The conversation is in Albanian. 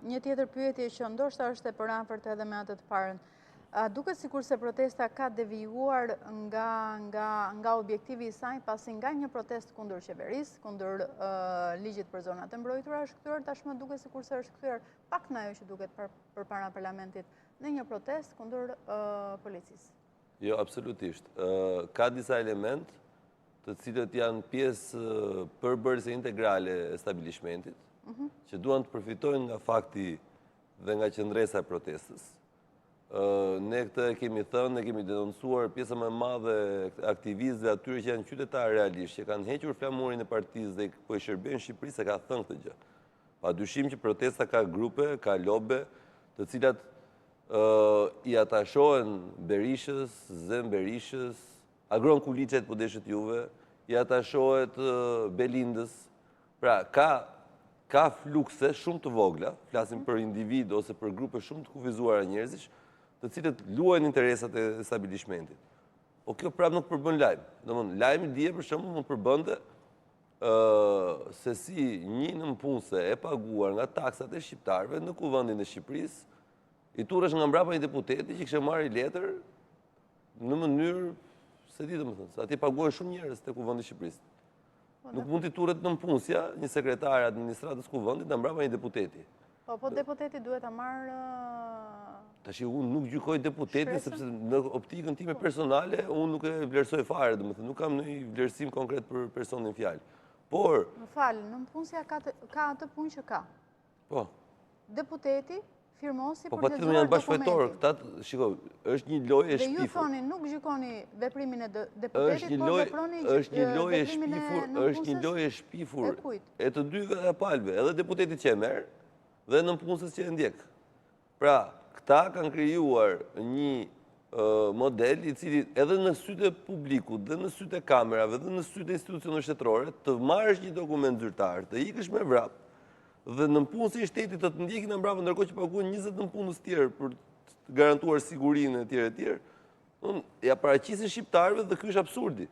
një tjetër pyetje që ndoshta është e përafërt edhe me atë të parën. Duket sikur se protesta ka devijuar nga objektivi i saj, pasi nga një protestë kundër qeverisë, kundër ligjit për zonat e mbrojtura është kthyer, tashmë duket sikur se është kthyer pak në ajo që duket përpara parlamentit, në një protestë kundër policisë. Jo, absolutisht. Ka disa element të cilët janë pjesë përbërëse integrale e stabilishmentit, që duan të përfitojnë nga fakti dhe nga qëndresa e protestës. Ne këtë kemi thënë, ne kemi denoncuar pjesë më madhe aktivistëve atyre që janë qytetarë realisht, që kanë hequr flamurin e partisë dhe po e shërbejnë Shqipëri, se ka thënë këtë gjë. Pa dyshim që protesta ka grupe, ka lobe, të cilat i atashohen Berishës, Zem Berishës, Agron Kulicet, po deshet juve, i atashohet Belindës. Pra, ka flukse shumë të vogla, flasim për individ ose për grupe shumë të kufizuara njerëzish, të cilët luajnë interesat e stabilishmentit. O kjo prapë nuk përbën lajmë. Domthonjë, lajmi dje për shembull mund përbënte se si një nënpunëse e paguar nga taksat e shqiptarëve në kuvendin e Shqipërisë, i turresh nga mbrapa një deputeti që kishte marrë letër në mënyrë, se di domethënë, se atje paguhen shumë njerëz te kuvendi i Shqipërisë. Nuk mund t'i turret nënpunësja një sekretar e administratës kuvendit nga mbrapa një deputeti. Po deputeti duhet ta marrë. Tash unë nuk gjykoj deputetin sepse në optikën time personale unë nuk e vlerësoj fare, domethënë nuk kam ndonjë vlerësim konkret për personin fjalë. Por, më fal, nënpunësja ka atë punë që ka. Po. Deputeti firmosi për të zgjuar bashkëfetor, këta shikoj, është një lojë e shpifur. Dhe ju thoni nuk gjykoni veprimin e deputetit, por veproni veprimin është një lojë e shpifur e të dyve dhe palëve, edhe deputetit që e merr dhe nënpunësës që e ndjek. Pra, këta kanë krijuar një model i cili edhe në sytë e publikut, dhe në sytë e kamerave, dhe në sytë e institucioneve shtetërore, të marrësh një dokument zyrtar, të ikësh me vrap, dhe nënpunësi i shtetit të ndjekin në mbrapa, ndërkohë që paguhen 20 nënpunës tjerë për të garantuar sigurinë e tjerë. Unë ja paraqisin shqiptarëve dhe ky është absurdi.